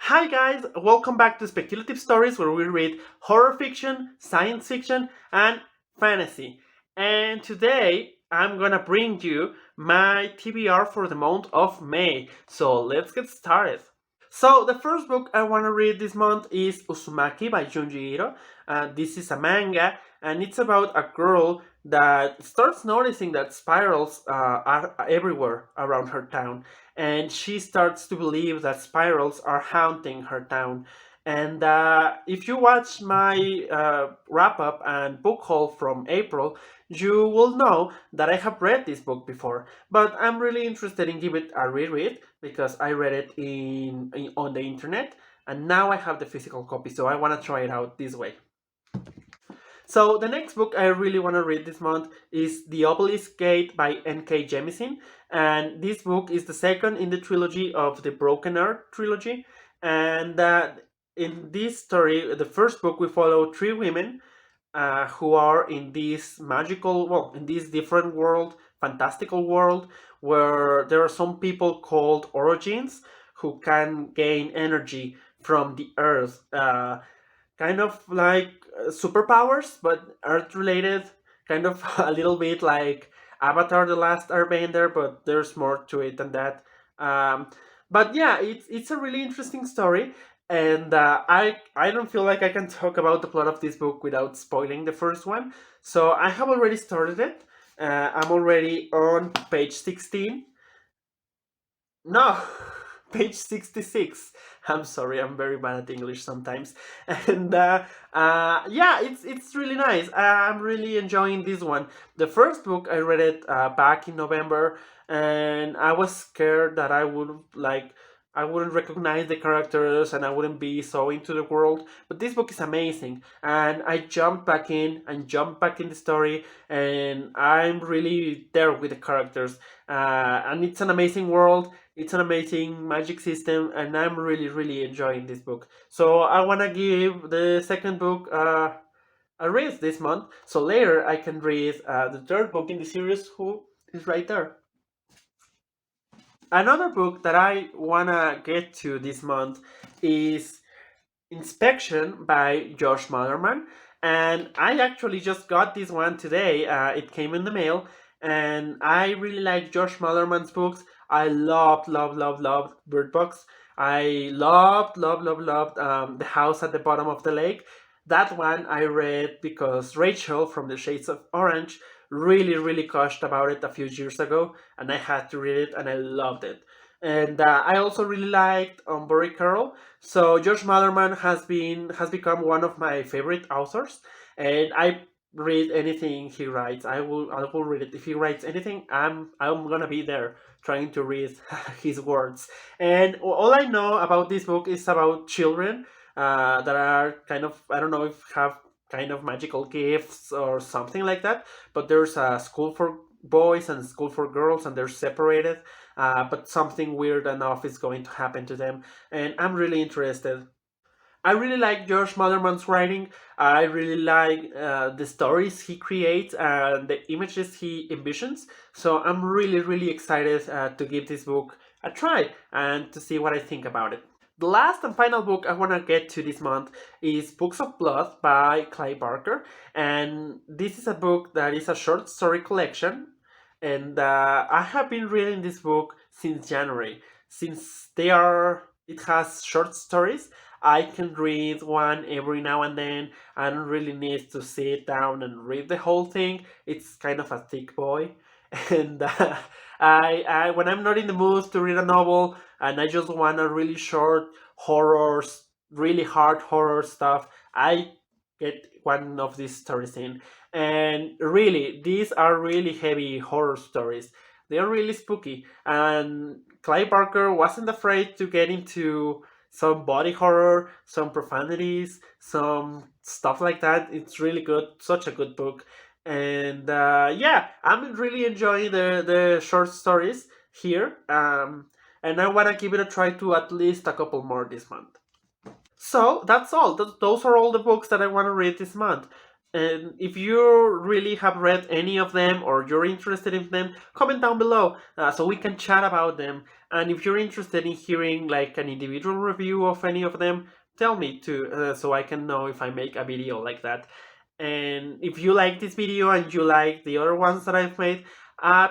Hi guys, welcome back to Speculative Stories where we read horror fiction, science fiction, and fantasy. And today I'm gonna bring you my TBR for the month of May. So let's get started. So the first book I want to read this month is Uzumaki by Junji Ito. This is a manga, and it's about a girl that starts noticing that spirals are everywhere around her town, and she starts to believe that spirals are haunting her town. And if you watch my wrap up and book haul from April, you will know that I have read this book before, but I'm really interested in give it a reread because I read it on the internet, and now I have the physical copy, so I want to try it out this way. So the next book I really want to read this month is The Obelisk Gate by N.K. Jemisin, and this book is the second in the trilogy of the Broken Earth trilogy. And in this story, the first book, we follow three women who are in this in this different world, fantastical world, where there are some people called origins who can gain energy from the earth, kind of like superpowers, but earth related, kind of a little bit like Avatar: The Last Airbender, but there's more to it than that. Um, but yeah, it's a really interesting story, and I don't feel like I can talk about the plot of this book without spoiling the first one. So I have already started it. I'm already on page 16. No, page 66. I'm sorry, I'm very bad at English sometimes. And yeah, it's really nice. I'm really enjoying this one. The first book, I read it back in November, and I was scared that I wouldn't recognize the characters and I wouldn't be so into the world. But this book is amazing, and I jumped back in and jumped back in the story, and I'm really there with the characters. And it's an amazing world, it's an amazing magic system, and I'm really, really enjoying this book. So I want to give the second book a read this month, so later I can read the third book in the series, who is right there. Another book that I want to get to this month is Inspection by Josh Malerman. And I actually just got this one today. It came in the mail, and I really like Josh Malerman's books. I loved Bird Box. I loved The House at the Bottom of the Lake. That one I read because Rachel from The Shades of Orange really gushed about it a few years ago, and I had to read it, and I loved it. And I also really liked Bury Carol. So Josh Malerman has become one of my favorite authors, and I read anything he writes. I will read it. If he writes anything, I'm gonna be there trying to read his words. And all I know about this book is about children that are kind of, I don't know if have kind of magical gifts or something like that. But there's a school for boys and a school for girls, and they're separated. But something weird enough is going to happen to them, and I'm really interested. I really like George Malerman's writing. I really like the stories he creates and the images he envisions. So I'm really excited to give this book a try and to see what I think about it. The last and final book I want to get to this month is Books of Blood by Clive Barker. And this is a book that is a short story collection. And I have been reading this book since January. Since it has short stories, I can read one every now and then. I don't really need to sit down and read the whole thing. It's kind of a thick boy. And when I'm not in the mood to read a novel and I just want a really short horror, really hard horror stuff, I get one of these stories in. And really, these are really heavy horror stories. They are really spooky. And Clive Barker wasn't afraid to get into some body horror, some profanities, some stuff like that. It's really good, such a good book. And yeah, I'm really enjoying the short stories here. And I want to give it a try to at least a couple more this month. So that's all. Those are all the books that I want to read this month. And if you really have read any of them or you're interested in them, comment down below so we can chat about them. And if you're interested in hearing like an individual review of any of them, tell me too, so I can know if I make a video like that. And if you like this video and you like the other ones that I've made,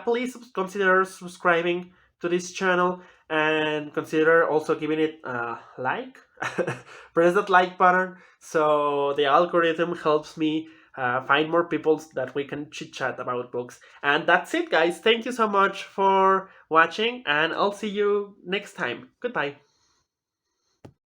please consider subscribing to this channel and consider also giving it a like. Press that like button so the algorithm helps me find more people that we can chit chat about books. And that's it, guys. Thank you so much for watching, and I'll see you next time. Goodbye.